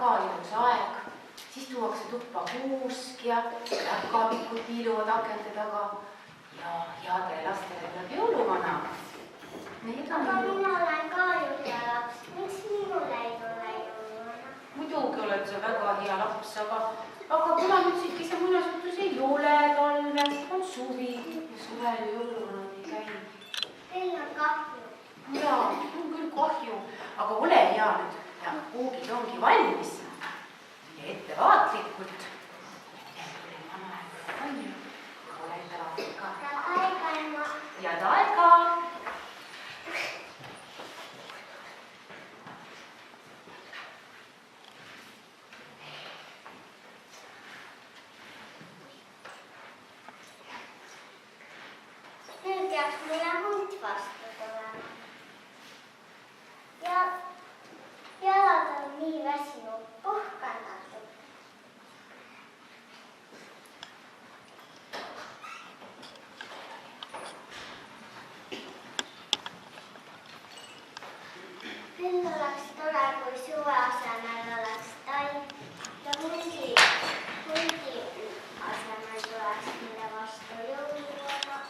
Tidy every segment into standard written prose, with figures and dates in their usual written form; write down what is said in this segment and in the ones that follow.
väga ilus aeg. Siis tuuakse tuppa kuusk ja päkapikud piiluvad akente taga. Ja headele lastele tuleb jõuluvana. Aga mina olen ka jõululaps. Miks minule ei tule jõuluvana? Muidugi oled sa väga hea laps, aga kuna nüüd sitkise muinasjutus ei ole talve, on suvi ja suvel jõuluvanad ei käi. Teil on kahju. Jaa, on küll kahju, aga ole hea nüüd ja puugid ongi valmis. Ja ettevaatlikult. Ole ettevaatlik ka. Head aega, ema. Head aega. Nüüd peaks mulle hunt vastu tulema. Ja jalad on nii väsinud, puhkan natuke. Küll oleks tore, kui suve asemel oleks talv ja hundi asemel tuleks mille vastu jõuluvana.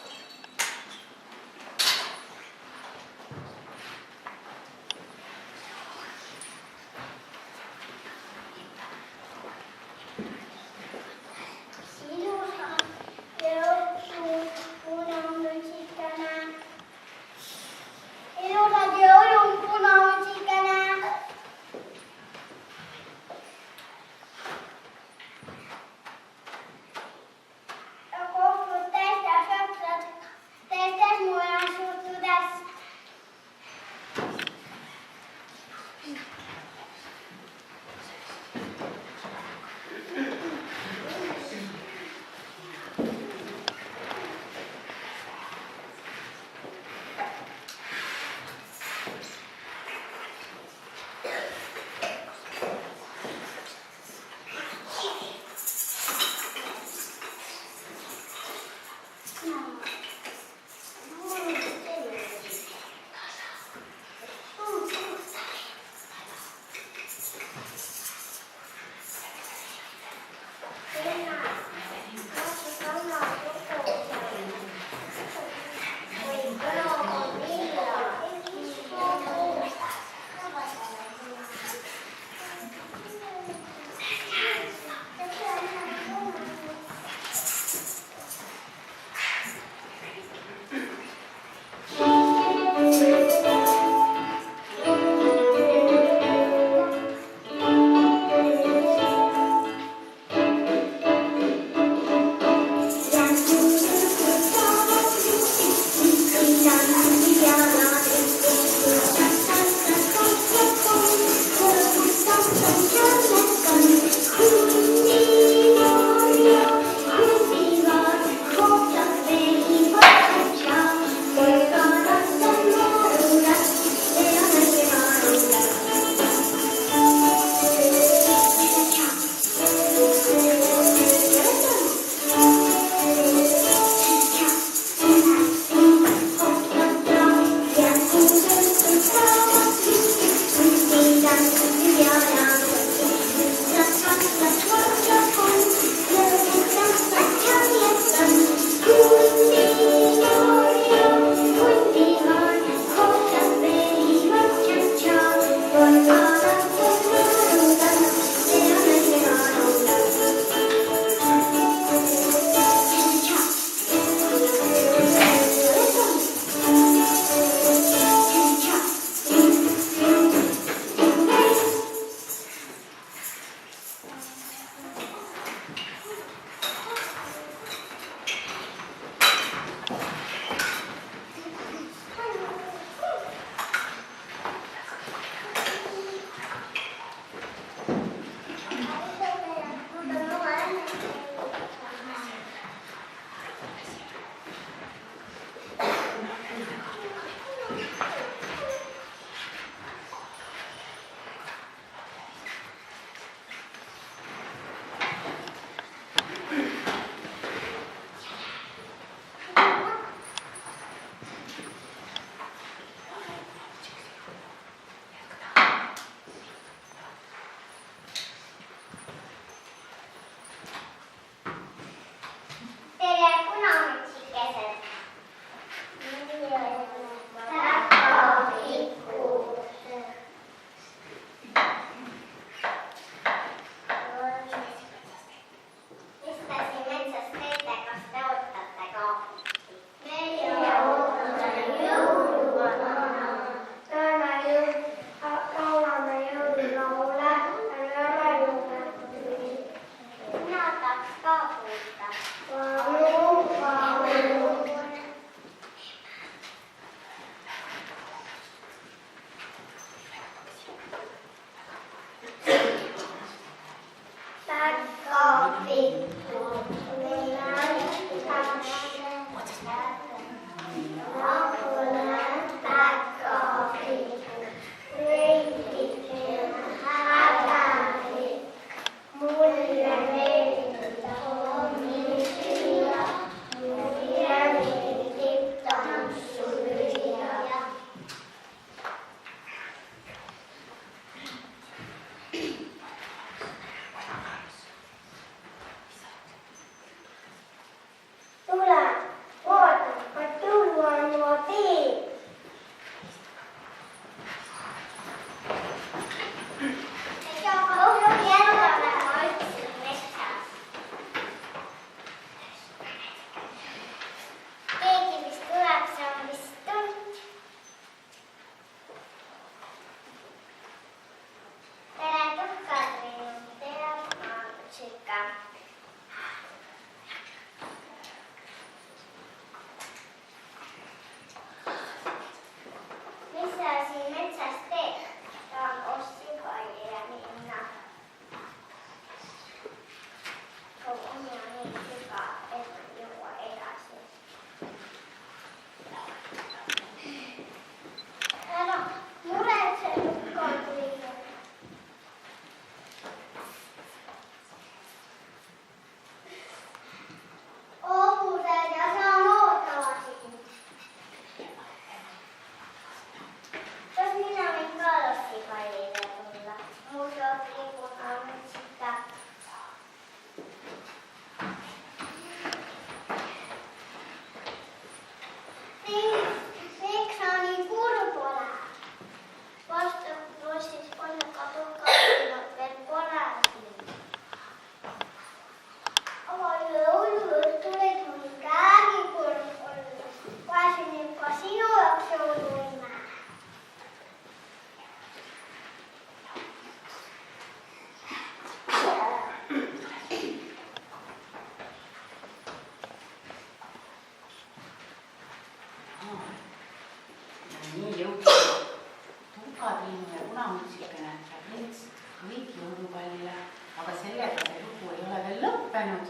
Linnu ja Punamutsikene võtsid kõik jõulupallile, aga sellega see lugu ei ole veel lõppenud,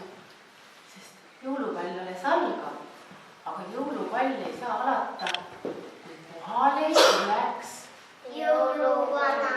sest jõulupall alles algab, aga jõulupall ei saa alata, kui kohale ei tuleks jõuluvana.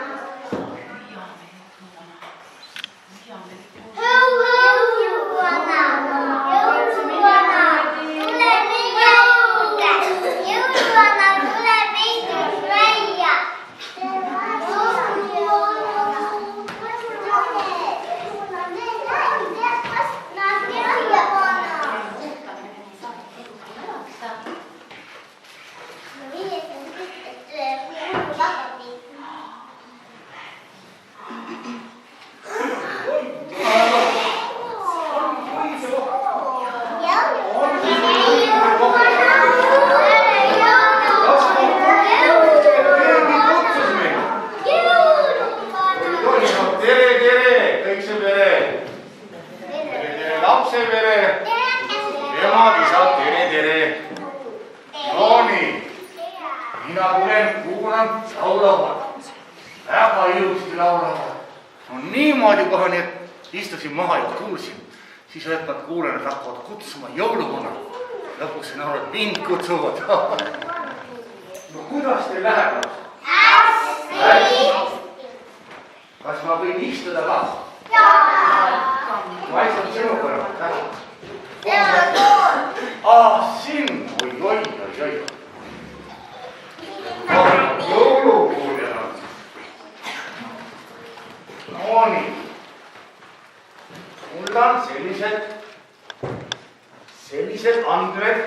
Sellised andmed,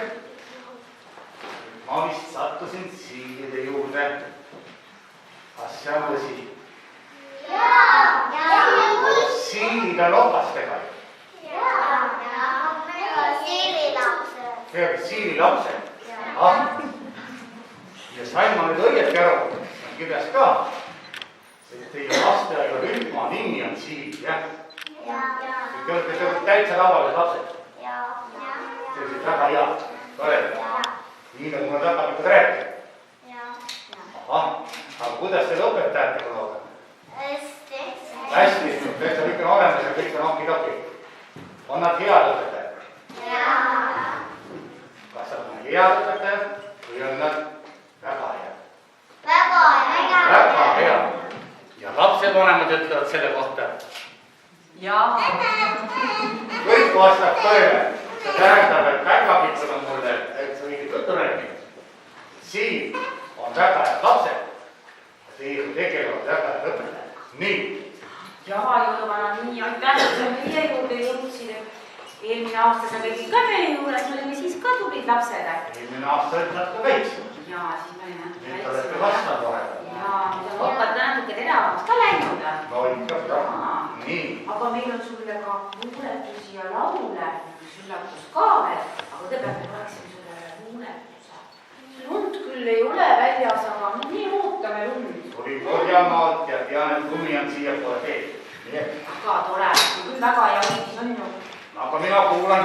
ma vist sattusin siilide juurde. Kas see on tõsi? Siilid on opastega. Siililapsed. Ja sain ma nüüd õieti aru, kirjas ka, et teie lasteaiarühma nimi on Siil, jah? Te olete täitsa tavalised lapsed. See on väga hea, tore. Nii nagu ma tagalikud rääkisin. Ahah, aga kuidas teil õpetajatega lood? Hästi, täitsa kõik on olemas ja kõik on okki-dokki. On nad head õpetajad? Kas nad on head õpetajad või on nad väga head? Väga head. Ja lapsevanemad ütlevad selle kohta? Jaa. Kõik vastab tõele. See tähendab, et väga pitsad on mulle, et sa õiged juttu räägid. Siin on väga head lapsed. Teie tegelevad väga head õpetajad. Nii. Jaa, jõuluvana, nii aitäh, et sa meie juurde jõudsid. Eelmine aasta sa käisid ka meie juures, me olime siis ka tublid lapsed. Eelmine aasta olid nad ka väiksed. Jaa, siis me olime väiksed. Nüüd olete vastanud vahepeal. Jaa, mida õppad natuke teravamaks ka läinud. No ikka, jah. Nii. Aga meil on sulle ka luuletusi ja laule, üks üllatus ka veel, aga kõigepealt me oleksime sulle luuletuse. Lund küll ei ole väljas, aga nii ootame lund. Tuli Põhjamaalt ja tean, et lumi on siia poole teed. Väga tore, küll väga hea uudis on ju. Aga mina kuulan.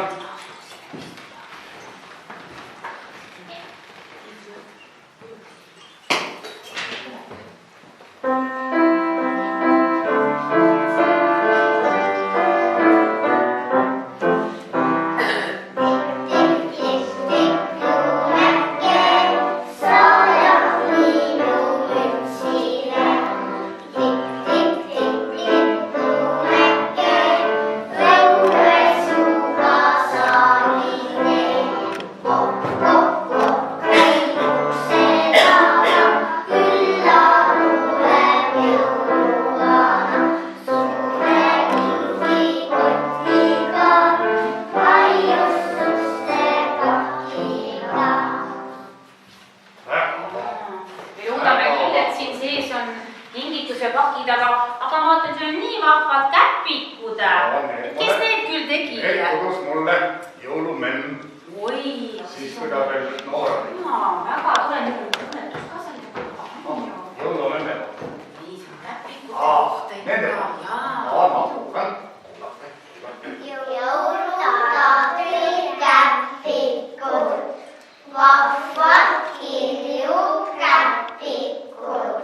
Vahvad kirju käpikud.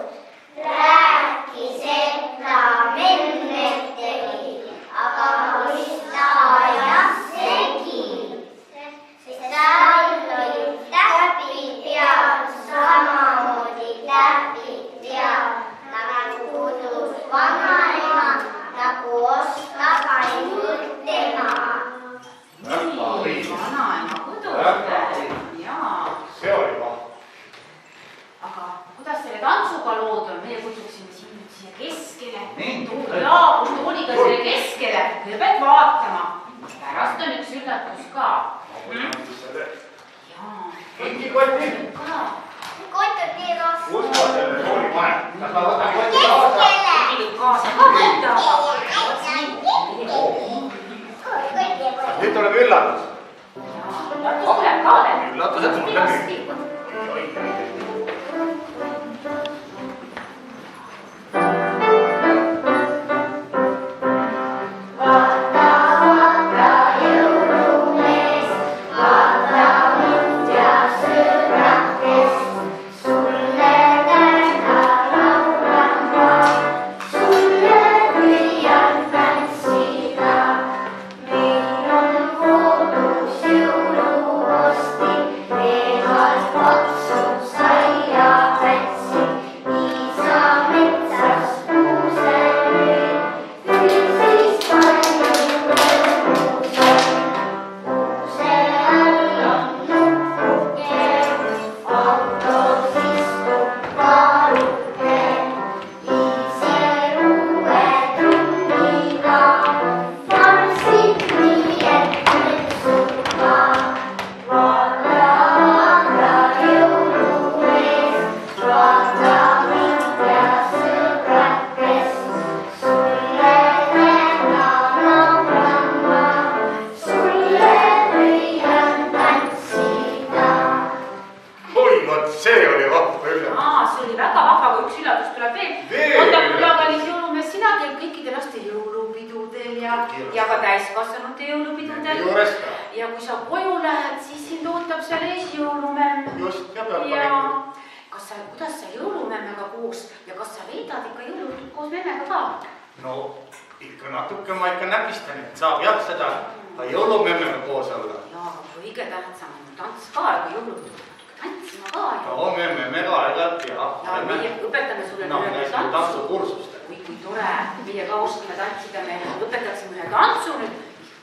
kõigepealt vaatama. Pärast on üks üllatus ka. Jaa. Koti, koti. Kott on nii raske. Kus ma selle kooli panen? Kas ma võtan koti kaasa? Kaasa ka võtta. Nüüd tuleb üllatus. Üllatus tuleb ka veel. Üllatused tuleb Hästi. Ja ka täiskasvanute jõulupidudel. Ja kui sa koju lähed, siis sind ootab seal ees jõulumemm. Just, ja peab panema. Kuidas sa jõulumemmega koos ja kas sa veedad ikka jõulutut koos memmega ka? No, ikka natuke ma ikka näpistan, et saab jah seda jõulumemmega koos olla. Ja, aga kõige tähtsam on tants ka, aga jõulutut natuke tantsima ka. No, me ka aeg-ajalt ja. Ja meie õpetame sulle nüüd tantsukursust. Kui tore, meie ka oskame tantsida, me õpetaksime ühe tantsu nüüd,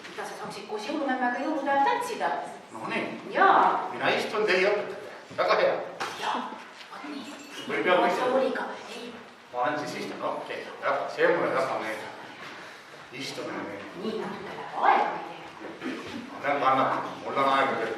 mida sa saaksid koos jõulumemmega jõulupäev tantsida. No nii, mina istun teie õpetada, väga hea. Jaa, vot nii. Või peab küsima? Ma olen siis istun, okei, see mulle väga meeldib. Istumine meeldib. Nii natuke läheb aega meile. Ma pean kannatama, mul on aega küll.